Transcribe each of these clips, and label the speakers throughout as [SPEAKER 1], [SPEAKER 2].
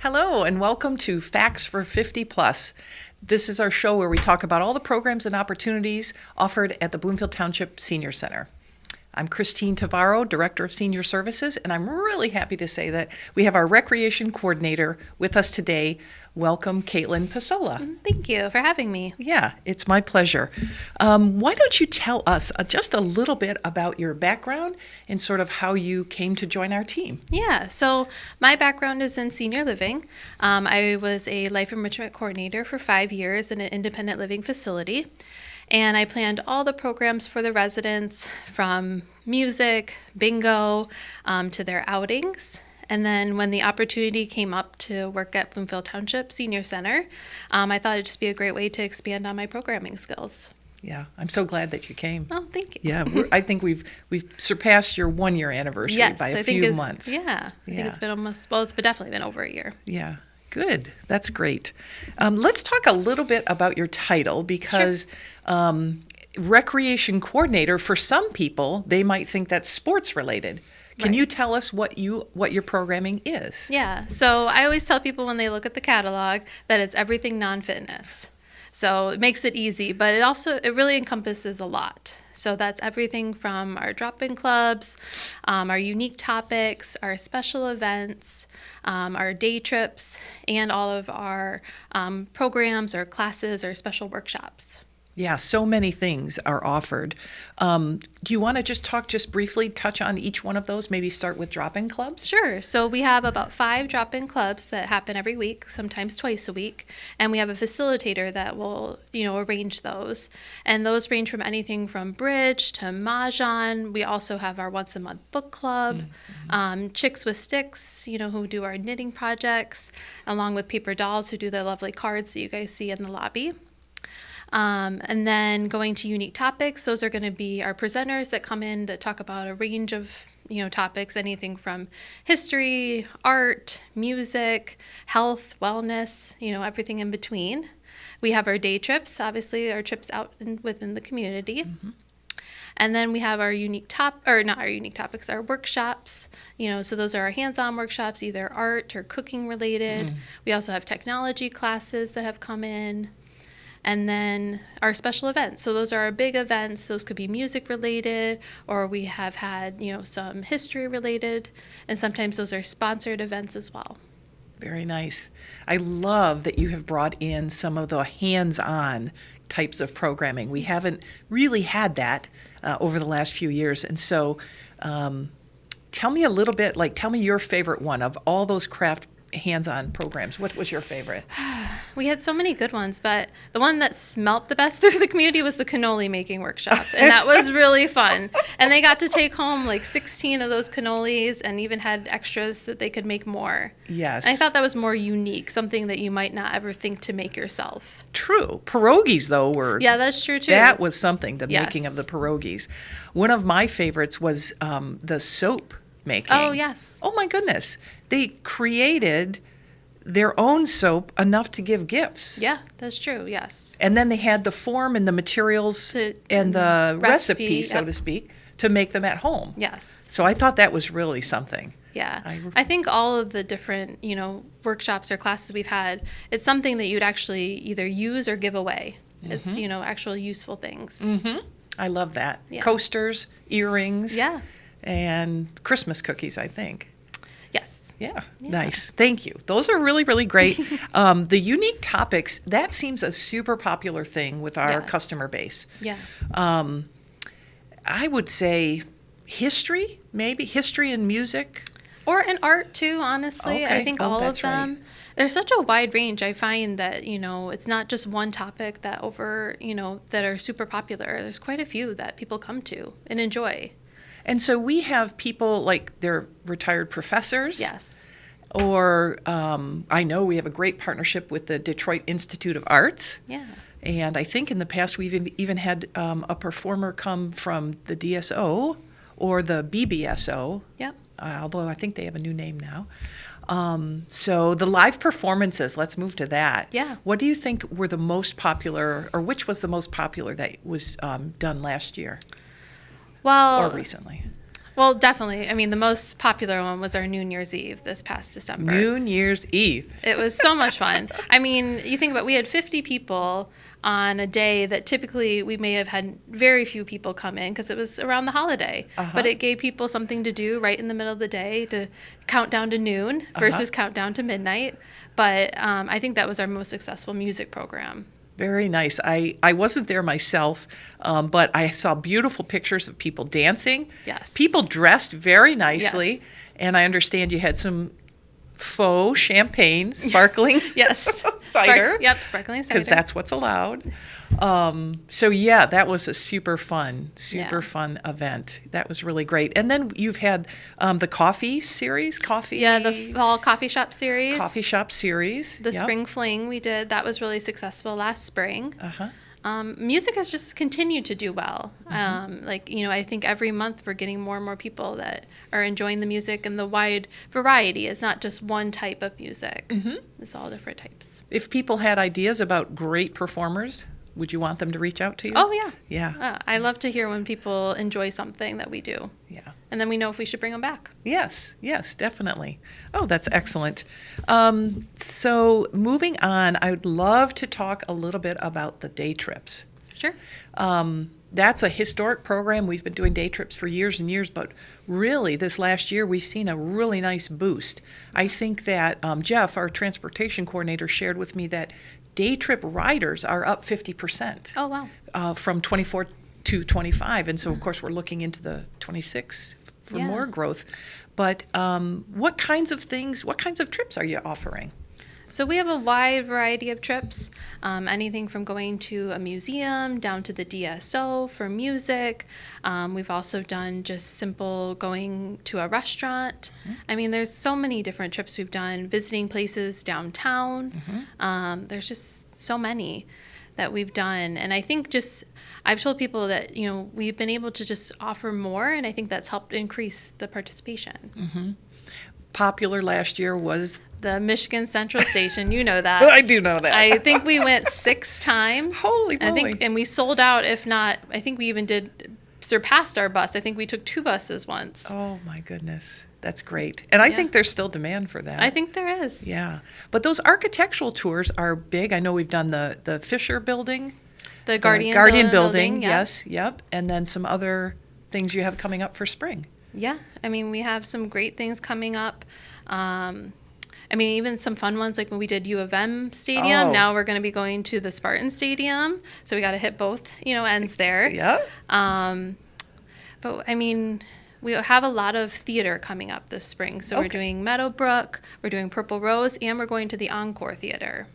[SPEAKER 1] Hello, and welcome to Facts for 50 Plus. This is our show where we talk about all the programs and opportunities offered at the Bloomfield Township Senior Center. I'm Christine Tavaro, Director of Senior Services, and I'm really happy to say that we have our Recreation Coordinator with us today. Welcome, Katelyn Pesola.
[SPEAKER 2] Thank you for having me.
[SPEAKER 1] Yeah, it's my pleasure. Why don't you tell us just a little bit about your background and sort of how you came to join our team?
[SPEAKER 2] Yeah, so my background is in senior living. I was a life enrichment coordinator for 5 years in an independent living facility. And I planned all the programs for the residents, from music, bingo, to their outings. And then when the opportunity came up to work at Bloomfield Township Senior Center, I thought it'd just be a great way to expand on my programming skills.
[SPEAKER 1] Yeah, I'm so glad that you came.
[SPEAKER 2] Oh, thank you.
[SPEAKER 1] Yeah, I think we've surpassed your 1 year anniversary by a few months.
[SPEAKER 2] Yeah, I think it's been it's definitely been over a year.
[SPEAKER 1] Yeah. Good. That's great. Let's talk a little bit about your title because recreation coordinator, for some people, they might think that's sports related. Can you tell us what your programming is?
[SPEAKER 2] Yeah. So I always tell people when they look at the catalog that it's everything non-fitness. So it makes it easy, but it really encompasses a lot. So that's everything from our drop-in clubs, our unique topics, our special events, our day trips, and all of our programs or classes or special workshops.
[SPEAKER 1] Yeah, so many things are offered. Do you want to just briefly touch on each one of those? Maybe start with drop-in clubs?
[SPEAKER 2] Sure. So we have about 5 drop-in clubs that happen every week, sometimes twice a week. And we have a facilitator that will, arrange those. And those range from anything from bridge to mahjong. We also have our once-a-month book club, Chicks with Sticks, who do our knitting projects, along with paper dolls who do the lovely cards that you guys see in the lobby. And then going to unique topics, those are going to be our presenters that come in to talk about a range of, topics, anything from history, art, music, health, wellness, everything in between. We have our day trips, obviously our trips out within the community. Mm-hmm. And then we have our our workshops, so those are our hands-on workshops, either art or cooking related. Mm. We also have technology classes that have come in. And then our special events. So those are our big events. Those could be music related, or we have had, some history related. And sometimes those are sponsored events as well.
[SPEAKER 1] Very nice. I love that you have brought in some of the hands-on types of programming. We haven't really had that over the last few years. And so tell me a little bit, tell me your favorite one of all those craft hands-on programs. What was your favorite?
[SPEAKER 2] We had so many good ones, but the one that smelt the best through the community was the cannoli making workshop, and that was really fun. And they got to take home 16 of those cannolis and even had extras that they could make more.
[SPEAKER 1] Yes.
[SPEAKER 2] And I thought that was more unique, something that you might not ever think to make yourself.
[SPEAKER 1] True. Pierogies, though, were...
[SPEAKER 2] Yeah, that's true, too.
[SPEAKER 1] That was something, the
[SPEAKER 2] Yes.
[SPEAKER 1] making of the pierogies. One of my favorites was the soap making.
[SPEAKER 2] Oh, yes.
[SPEAKER 1] Oh, my goodness. They created their own soap enough to give gifts.
[SPEAKER 2] Yeah, that's true, yes.
[SPEAKER 1] And then they had the form and the materials and the recipe, so to speak, to make them at home.
[SPEAKER 2] Yes.
[SPEAKER 1] So I thought that was really something.
[SPEAKER 2] Yeah. I think all of the different, workshops or classes we've had, it's something that you'd actually either use or give away. Mm-hmm. It's, actual useful things.
[SPEAKER 1] Mm-hmm. I love that.
[SPEAKER 2] Yeah.
[SPEAKER 1] Coasters, earrings.
[SPEAKER 2] Yeah.
[SPEAKER 1] And Christmas cookies, I think.
[SPEAKER 2] Yes.
[SPEAKER 1] Yeah, nice. Thank you. Those are really, really great. The unique topics, that seems a super popular thing with our customer base.
[SPEAKER 2] Yeah.
[SPEAKER 1] I would say history, maybe. History and music.
[SPEAKER 2] Or in art, too, honestly.
[SPEAKER 1] Okay.
[SPEAKER 2] I think all of them. Right. There's such a wide range. I find that, it's not just one topic that that are super popular. There's quite a few that people come to and enjoy.
[SPEAKER 1] And so we have people they're retired professors.
[SPEAKER 2] Yes.
[SPEAKER 1] Or I know we have a great partnership with the Detroit Institute of Arts.
[SPEAKER 2] Yeah.
[SPEAKER 1] And I think in the past we've even had a performer come from the DSO or the BBSO.
[SPEAKER 2] Yep.
[SPEAKER 1] Although I think they have a new name now. So the live performances, let's move to that.
[SPEAKER 2] Yeah.
[SPEAKER 1] What do you think were the most popular, or which was the most popular that was done last year?
[SPEAKER 2] Well,
[SPEAKER 1] or recently?
[SPEAKER 2] Well, definitely. I mean, the most popular one was our New Year's Eve this past December.
[SPEAKER 1] New Year's Eve.
[SPEAKER 2] It was so much fun. I mean, you think about, we had 50 people on a day that typically we may have had very few people come in because it was around the holiday. But it gave people something to do right in the middle of the day to count down to noon versus count down to midnight. But I think that was our most successful music program.
[SPEAKER 1] Very nice. I wasn't there myself, but I saw beautiful pictures of people dancing.
[SPEAKER 2] Yes.
[SPEAKER 1] People dressed very nicely.
[SPEAKER 2] Yes.
[SPEAKER 1] And I understand you had some faux champagne, sparkling
[SPEAKER 2] Yes.
[SPEAKER 1] cider.
[SPEAKER 2] Sparkling cider.
[SPEAKER 1] Because that's what's allowed. So yeah, that was a super fun event. That was really great. And then you've had the coffee series,
[SPEAKER 2] the fall coffee shop series. The
[SPEAKER 1] Yep.
[SPEAKER 2] spring fling we did, that was really successful last spring.
[SPEAKER 1] Uh-huh.
[SPEAKER 2] Music has just continued to do well. I think every month we're getting more and more people that are enjoying the music and the wide variety. It's not just one type of music. It's all different types.
[SPEAKER 1] If people had ideas about great performers, would you want them to reach out to you?
[SPEAKER 2] Oh, yeah.
[SPEAKER 1] Yeah.
[SPEAKER 2] I love to hear when people enjoy something that we do.
[SPEAKER 1] Yeah.
[SPEAKER 2] And then we know if we should bring them back.
[SPEAKER 1] Yes, definitely. Oh, that's excellent. So moving on, I would love to talk a little bit about the day trips.
[SPEAKER 2] Sure.
[SPEAKER 1] That's a historic program. We've been doing day trips for years and years, but really this last year we've seen a really nice boost. I think that Jeff, our transportation coordinator, shared with me that day trip riders are up 50%.
[SPEAKER 2] Oh, wow.
[SPEAKER 1] From 24 to 25. And so, of course, we're looking into the 26 for more growth. But what kinds of trips are you offering?
[SPEAKER 2] So we have a wide variety of trips, anything from going to a museum down to the DSO for music. We've also done just simple going to a restaurant. I mean, there's so many different trips we've done, visiting places downtown. There's just so many that we've done. And I think I've told people that, we've been able to just offer more, and I think that's helped increase the participation.
[SPEAKER 1] Popular last year was
[SPEAKER 2] the Michigan Central Station. You know that.
[SPEAKER 1] I do know that.
[SPEAKER 2] I think we went 6 times.
[SPEAKER 1] Holy moly.
[SPEAKER 2] And we sold out. If not, I think we even surpassed our bus. I think we took 2 buses once.
[SPEAKER 1] Oh my goodness. That's great. And I think there's still demand for that.
[SPEAKER 2] I think there is.
[SPEAKER 1] Yeah. But those architectural tours are big. I know we've done the Fisher building.
[SPEAKER 2] The Guardian building.
[SPEAKER 1] Yes. Yep. And then some other things you have coming up for spring.
[SPEAKER 2] Yeah, I mean, we have some great things coming up. Even some fun ones, like when we did U of M Stadium. Now we're going to be going to the Spartan Stadium, so we got to hit both, ends there.
[SPEAKER 1] Yep.
[SPEAKER 2] But we have a lot of theater coming up this spring. So we're doing Meadowbrook, we're doing Purple Rose, and we're going to the Encore Theater.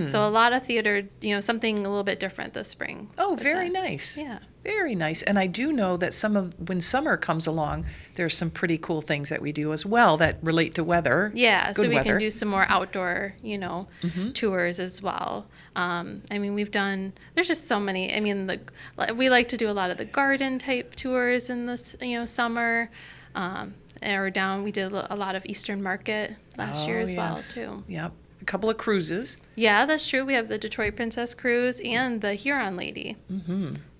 [SPEAKER 2] So a lot of theater, something a little bit different this spring.
[SPEAKER 1] Oh, very nice.
[SPEAKER 2] Yeah.
[SPEAKER 1] Very nice. And I do know that when summer comes along, there's some pretty cool things that we do as well that relate to weather.
[SPEAKER 2] Yeah, so we
[SPEAKER 1] weather.
[SPEAKER 2] can do some more outdoor, tours as well. We've done, there's just so many. We like to do a lot of the garden type tours in this, summer. We did a lot of Eastern Market last year as well, too.
[SPEAKER 1] Yep. A couple of cruises.
[SPEAKER 2] Yeah, that's true. We have the Detroit Princess Cruise and the Huron Lady.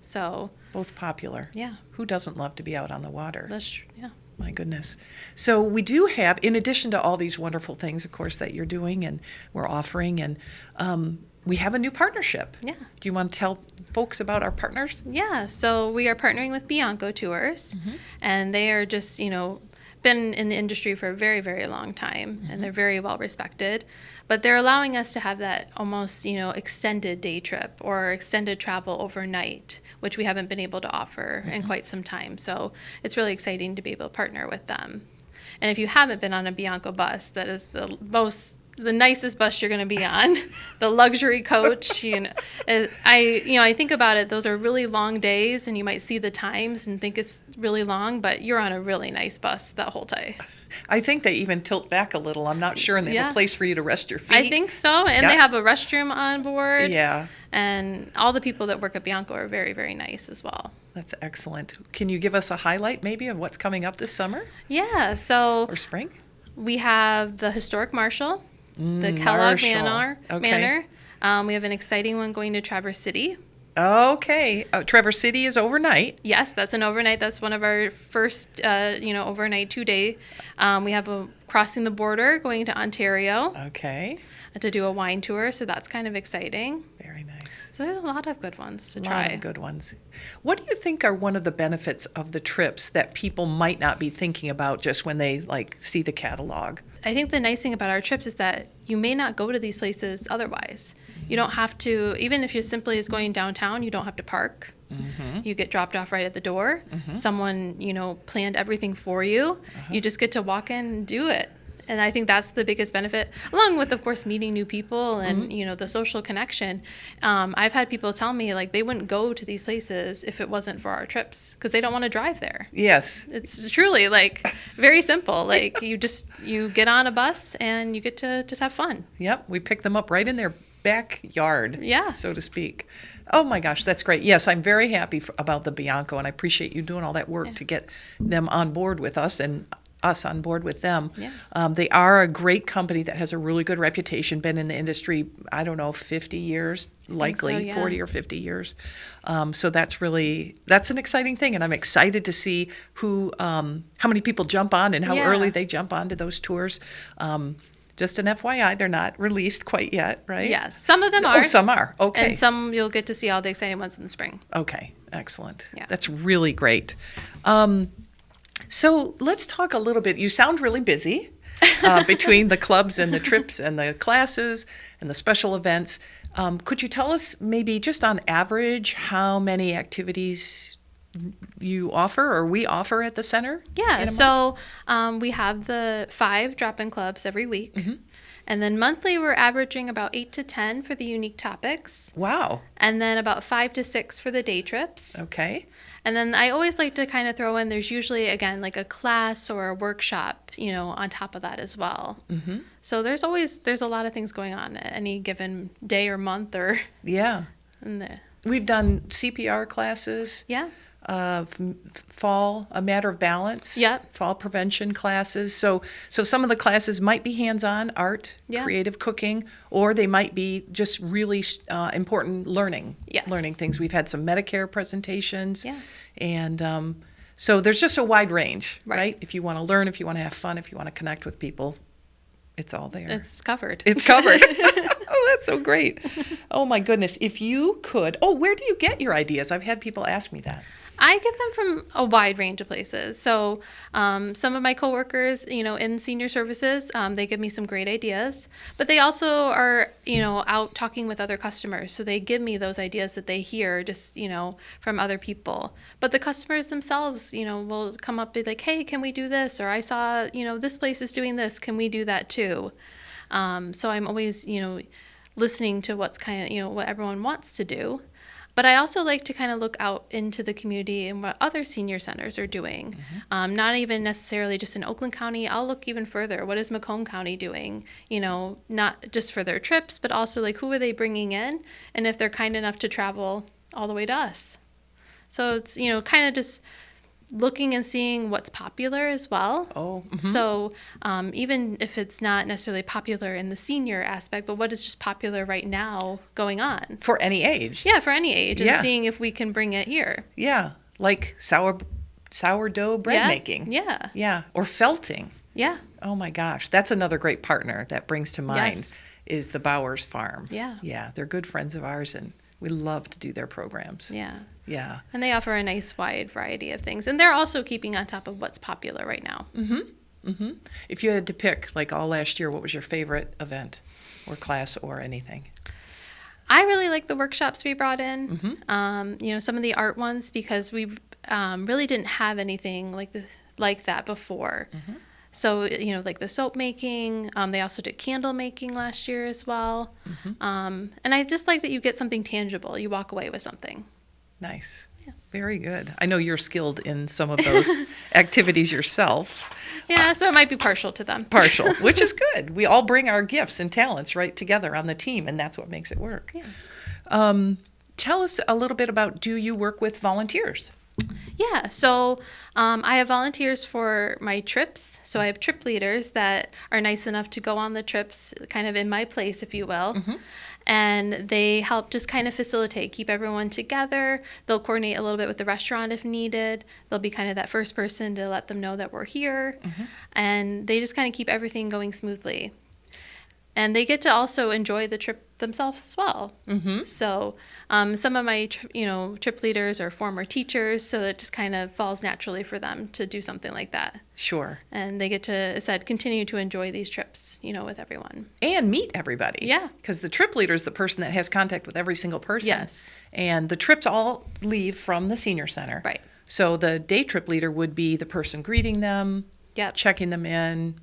[SPEAKER 2] So
[SPEAKER 1] both popular.
[SPEAKER 2] Yeah.
[SPEAKER 1] Who doesn't love to be out on the water?
[SPEAKER 2] That's true. Yeah.
[SPEAKER 1] My goodness. So we do have, in addition to all these wonderful things, of course, that you're doing and we're offering, and we have a new partnership.
[SPEAKER 2] Yeah.
[SPEAKER 1] Do you want to tell folks about our partners?
[SPEAKER 2] Yeah. So we are partnering with Bianco Tours, and they are just, been in the industry for a very, very long time, and they're very well respected. But they're allowing us to have that almost, extended day trip or extended travel overnight, which we haven't been able to offer in quite some time. So it's really exciting to be able to partner with them. And if you haven't been on a Bianco bus, that is the nicest bus you're going to be on, the luxury coach. I think about it, those are really long days, and you might see the times and think it's really long, but you're on a really nice bus that whole time.
[SPEAKER 1] I think they even tilt back a little. I'm not sure, and they have a place for you to rest your feet.
[SPEAKER 2] I think so, and they have a restroom on board.
[SPEAKER 1] Yeah.
[SPEAKER 2] And all the people that work at Bianco are very, very nice as well.
[SPEAKER 1] That's excellent. Can you give us a highlight maybe of what's coming up this summer?
[SPEAKER 2] Yeah, so
[SPEAKER 1] or spring?
[SPEAKER 2] We have the Historic Marshall, the Kellogg Manor.
[SPEAKER 1] Okay.
[SPEAKER 2] We have an exciting one going to Traverse City.
[SPEAKER 1] Okay. Traverse City is overnight.
[SPEAKER 2] Yes, that's an overnight. That's one of our first, overnight 2-day. We have a crossing the border going to Ontario
[SPEAKER 1] Okay.
[SPEAKER 2] to do a wine tour, so that's kind of exciting.
[SPEAKER 1] Very nice.
[SPEAKER 2] So there's a lot of good ones to
[SPEAKER 1] A
[SPEAKER 2] try.
[SPEAKER 1] lot of good ones. What do you think are one of the benefits of the trips that people might not be thinking about just when they see the catalog?
[SPEAKER 2] I think the nice thing about our trips is that you may not go to these places otherwise. You don't have to, even if you simply is going downtown, you don't have to park. You get dropped off right at the door. Someone, planned everything for you. You just get to walk in and do it. And I think that's the biggest benefit, along with, of course, meeting new people and, the social connection. I've had people tell me, they wouldn't go to these places if it wasn't for our trips because they don't want to drive there.
[SPEAKER 1] Yes.
[SPEAKER 2] It's truly, very simple. You get on a bus and you get to just have fun.
[SPEAKER 1] Yep. We pick them up right in their backyard,
[SPEAKER 2] Yeah.
[SPEAKER 1] so to speak. Oh my gosh, that's great. Yes, I'm very happy about the Bianco, and I appreciate you doing all that work to get them on board with us and us on board with them.
[SPEAKER 2] Yeah.
[SPEAKER 1] They are a great company that has a really good reputation, been in the industry, 50 years, likely
[SPEAKER 2] so, yeah.
[SPEAKER 1] 40 or 50 years. So that's an exciting thing, and I'm excited to see how many people jump on and how
[SPEAKER 2] Yeah.
[SPEAKER 1] early they jump onto those tours. Just an FYI, they're not released quite yet, right?
[SPEAKER 2] Yes, some of them are.
[SPEAKER 1] Oh, some are. Okay.
[SPEAKER 2] And some you'll get to see all the exciting ones in the spring.
[SPEAKER 1] Okay, excellent.
[SPEAKER 2] Yeah.
[SPEAKER 1] That's really great. So let's talk a little bit. You sound really busy between the clubs and the trips and the classes and the special events. Could you tell us maybe just on average how many activities you offer or we offer at the center?
[SPEAKER 2] Yeah, so we have the 5 drop-in clubs every week. And then monthly, we're averaging about 8 to 10 for the unique topics.
[SPEAKER 1] Wow.
[SPEAKER 2] And then about 5 to 6 for the day trips.
[SPEAKER 1] Okay.
[SPEAKER 2] And then I always like to kind of throw in, there's usually, again, a class or a workshop, on top of that as well. So there's a lot of things going on at any given day or month or
[SPEAKER 1] Yeah.
[SPEAKER 2] in there.
[SPEAKER 1] We've done CPR classes.
[SPEAKER 2] Yeah.
[SPEAKER 1] Fall, a matter of balance.
[SPEAKER 2] Yep.
[SPEAKER 1] Fall prevention classes. So some of the classes might be hands-on art,
[SPEAKER 2] Yeah.
[SPEAKER 1] creative cooking, or they might be just really important learning things. We've had some Medicare presentations.
[SPEAKER 2] Yeah.
[SPEAKER 1] And so there's just a wide range,
[SPEAKER 2] Right.
[SPEAKER 1] right? If you want to learn, if you want to have fun, if you want to connect with people, it's all there.
[SPEAKER 2] It's covered.
[SPEAKER 1] It's covered. Oh, that's so great. Oh, my goodness. If you could, where do you get your ideas? I've had people ask me that.
[SPEAKER 2] I get them from a wide range of places. So some of my coworkers, in senior services, they give me some great ideas, but they also are, out talking with other customers. So they give me those ideas that they hear just, from other people. But the customers themselves, will come up and be like, hey, can we do this? Or I saw, this place is doing this. Can we do that too? So I'm always, listening to what's what everyone wants to do. But I also like to kind of look out into the community and what other senior centers are doing. Not even necessarily just in Oakland County. I'll look even further. What is Macomb County doing? Not just for their trips, but also who are they bringing in? And if they're kind enough to travel all the way to us. So it's, kind of just looking and seeing what's popular as well.
[SPEAKER 1] Oh.
[SPEAKER 2] So even if it's not necessarily popular in the senior aspect, but what is just popular right now going on?
[SPEAKER 1] For any age.
[SPEAKER 2] Yeah, for any age, and
[SPEAKER 1] Yeah.
[SPEAKER 2] seeing if we can bring it here.
[SPEAKER 1] Yeah, like sourdough bread making.
[SPEAKER 2] Yeah.
[SPEAKER 1] Yeah, or felting.
[SPEAKER 2] Yeah.
[SPEAKER 1] Oh my gosh, that's another great partner that brings to mind
[SPEAKER 2] Yes.
[SPEAKER 1] is the Bowers Farm.
[SPEAKER 2] Yeah.
[SPEAKER 1] Yeah, they're good friends of ours, and we love to do their programs.
[SPEAKER 2] Yeah.
[SPEAKER 1] Yeah.
[SPEAKER 2] And they offer a nice wide variety of things. And they're also keeping on top of what's popular right now.
[SPEAKER 1] If you had to pick, all last year, what was your favorite event or class or anything?
[SPEAKER 2] I really like the workshops we brought in. Some of the art ones because we really didn't have anything like that before. So, the soap making, they also did candle making last year as well. And I just like that you get something tangible. You walk away with something.
[SPEAKER 1] Nice.
[SPEAKER 2] Yeah.
[SPEAKER 1] Very good. I know you're skilled in some of those activities yourself.
[SPEAKER 2] Yeah, so I might be partial to them.
[SPEAKER 1] Partial, which is good. We all bring our gifts and talents right together on the team, and that's what makes it work.
[SPEAKER 2] Yeah.
[SPEAKER 1] Tell us a little bit about, do you work with volunteers?
[SPEAKER 2] Yeah, so I have volunteers for my trips. So I have trip leaders that are nice enough to go on the trips kind of in my place, if you will. And they help just kind of facilitate, keep everyone together. They'll coordinate a little bit with the restaurant if needed. They'll be kind of that first person to let them know that we're here. And they just kind of keep everything going smoothly. And they get to also enjoy the trip themselves as well. So some of my trip leaders are former teachers, so it just kind of falls naturally for them to do something like that.
[SPEAKER 1] Sure.
[SPEAKER 2] And they get to, as I said, continue to enjoy these trips, with everyone.
[SPEAKER 1] And meet everybody.
[SPEAKER 2] Yeah.
[SPEAKER 1] Because the trip leader is the person that has contact with every single person.
[SPEAKER 2] Yes.
[SPEAKER 1] And the trips all leave from the senior center.
[SPEAKER 2] Right.
[SPEAKER 1] So the day trip leader would be the person greeting them,
[SPEAKER 2] Yep.
[SPEAKER 1] checking them in.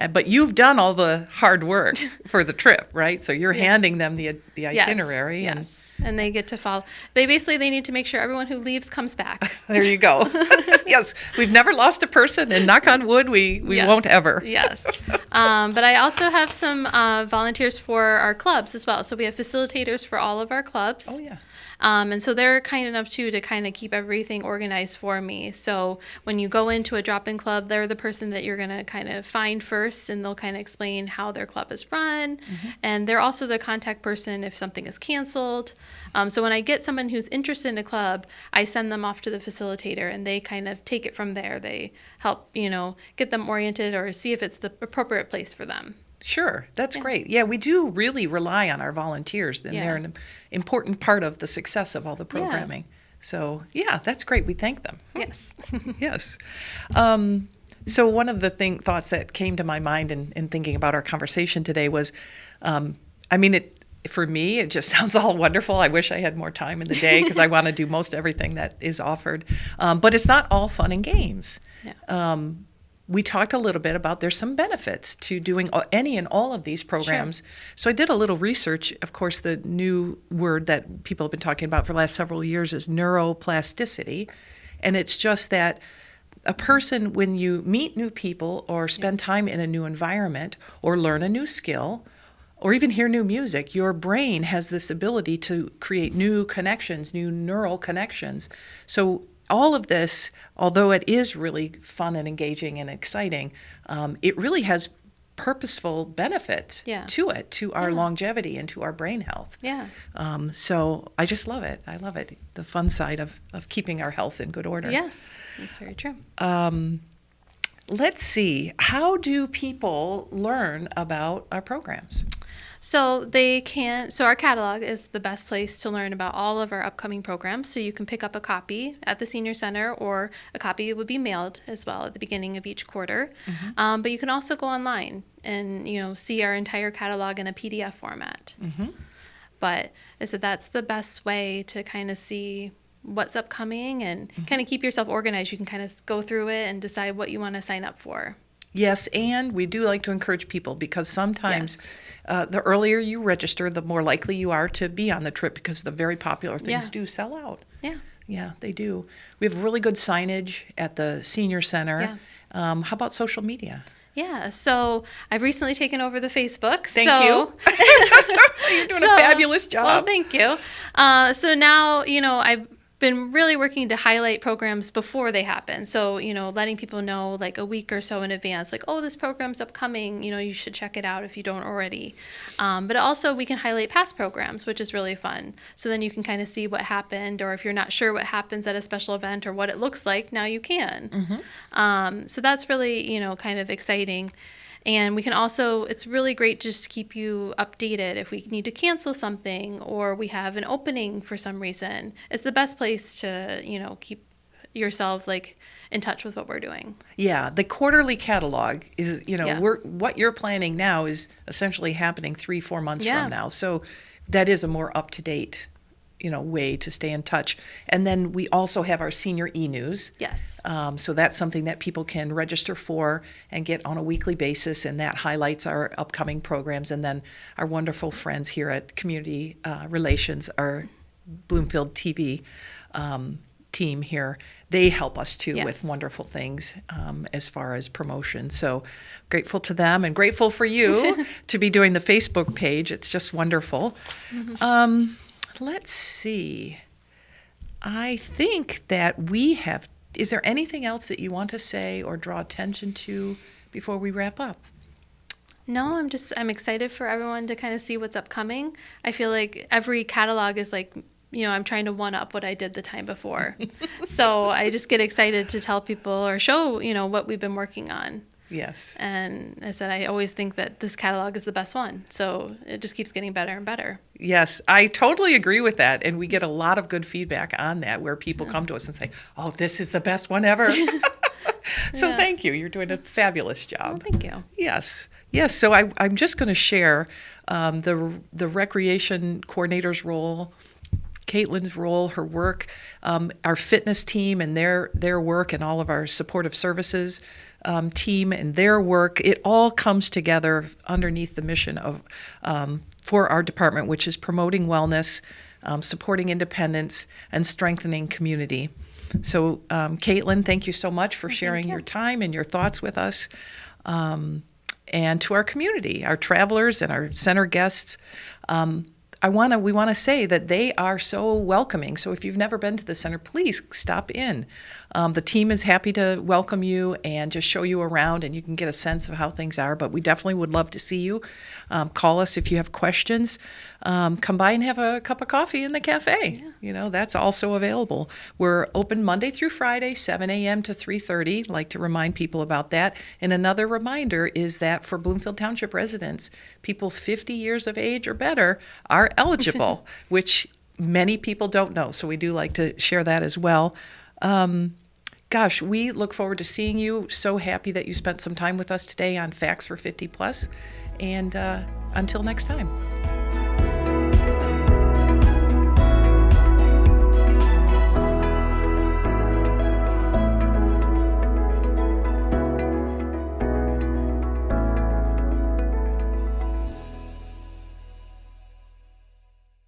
[SPEAKER 1] But you've done all the hard work for the trip, right? So you're handing them the itinerary.
[SPEAKER 2] Yes. And they get to follow. They need to make sure everyone who leaves comes back.
[SPEAKER 1] There you go. Yes, we've never lost a person, and knock on wood, we won't ever.
[SPEAKER 2] Yes. But I also have some volunteers for our clubs as well. So we have facilitators for all of our clubs.
[SPEAKER 1] Oh, yeah.
[SPEAKER 2] And so they're kind enough, too, to kind of keep everything organized for me. So when you go into a drop-in club, they're the person that you're going to kind of find first, and they'll kind of explain how their club is run. And they're also the contact person if something is canceled. So when I get someone who's interested in a club, I send them off to the facilitator, and they kind of take it from there. They help, get them oriented or see if it's the appropriate place for them.
[SPEAKER 1] Sure, that's great. Yeah, we do really rely on our volunteers, and they're an important part of the success of all the programming. So, yeah, that's great. We thank them.
[SPEAKER 2] Yes.
[SPEAKER 1] Yes. So one of the thoughts that came to my mind in thinking about our conversation today was, for me, it just sounds all wonderful. I wish I had more time in the day because I want to do most everything that is offered. But it's not all fun and games.
[SPEAKER 2] Yeah.
[SPEAKER 1] We talked a little bit about there's some benefits to doing any and all of these programs.
[SPEAKER 2] Sure.
[SPEAKER 1] So I did a little research. Of course, the new word that people have been talking about for the last several years is neuroplasticity. And it's just that a person, when you meet new people or spend time in a new environment or learn a new skill or even hear new music, your brain has this ability to create new connections, new neural connections. So all of this, although it is really fun and engaging and exciting, it really has purposeful benefit to our longevity and to our brain health.
[SPEAKER 2] Yeah.
[SPEAKER 1] So I just love it. I love it. The fun side of keeping our health in good order.
[SPEAKER 2] Yes, that's very true.
[SPEAKER 1] Let's see. How do people learn about our programs?
[SPEAKER 2] So our catalog is the best place to learn about all of our upcoming programs. So you can pick up a copy at the Senior Center, or a copy would be mailed as well at the beginning of each quarter. But you can also go online and, see our entire catalog in a PDF format. But I said that's the best way to kind of see what's upcoming and kind of keep yourself organized. You can kind of go through it and decide what you want to sign up for.
[SPEAKER 1] Yes, and we do like to encourage people because sometimes the earlier you register, the more likely you are to be on the trip because the very popular things do sell out.
[SPEAKER 2] Yeah.
[SPEAKER 1] Yeah, they do. We have really good signage at the Senior Center. How about social media?
[SPEAKER 2] Yeah, so I've recently taken over the Facebook.
[SPEAKER 1] Thank you. You're doing a fabulous job.
[SPEAKER 2] Well, thank you. So now, I've been really working to highlight programs before they happen. So, letting people know like a week or so in advance, like, oh, this program's upcoming, you should check it out if you don't already. But also we can highlight past programs, which is really fun. So then you can kind of see what happened, or if you're not sure what happens at a special event or what it looks like, now you can. So that's really, kind of exciting. And we can also, it's really great just to keep you updated if we need to cancel something or we have an opening for some reason. It's the best place to, keep yourselves like in touch with what we're doing. Yeah,
[SPEAKER 1] the quarterly catalog is, what you're planning now is essentially happening 3-4 months from now. So that is a more up-to-date way to stay in touch. And then we also have our senior e-news.
[SPEAKER 2] Yes.
[SPEAKER 1] So that's something that people can register for and get on a weekly basis, and that highlights our upcoming programs. And then our wonderful friends here at Community Relations, our Bloomfield TV team here, they help us too with wonderful things as far as promotion. So grateful to them and grateful for you to be doing the Facebook page. It's just wonderful. Let's see. I think that we have. Is there anything else that you want to say or draw attention to before we wrap up?
[SPEAKER 2] No, I'm excited for everyone to kind of see what's upcoming. I feel like every catalog is like, I'm trying to one up what I did the time before. So I just get excited to tell people or show, what we've been working on.
[SPEAKER 1] Yes.
[SPEAKER 2] And I said, I always think that this catalog is the best one. So it just keeps getting better and better.
[SPEAKER 1] Yes, I totally agree with that. And we get a lot of good feedback on that where people come to us and say, oh, this is the best one ever. So
[SPEAKER 2] Yeah.
[SPEAKER 1] thank you. You're doing a fabulous job.
[SPEAKER 2] Well, thank you.
[SPEAKER 1] Yes. Yes. So I'm just going to share the recreation coordinator's role, Katelyn's role, her work, our fitness team and their work, and all of our supportive services team and their work. It all comes together underneath the mission of for our department, which is promoting wellness, supporting independence, and strengthening community. So, Katelyn, thank you so much for sharing your time and your thoughts with us. And to our community, our travelers and our center guests, we want to say that they are so welcoming. So if you've never been to the center, please stop in. The team is happy to welcome you and just show you around, and you can get a sense of how things are. But we definitely would love to see you. Call us if you have questions. Come by and have a cup of coffee in the cafe. Yeah. That's also available. We're open Monday through Friday, 7 a.m. to 3:30. Like to remind people about that. And another reminder is that for Bloomfield Township residents, people 50 years of age or better are eligible, which many people don't know. So we do like to share that as well. Gosh, we look forward to seeing you. So happy that you spent some time with us today on Facts for 50 Plus. And until next time.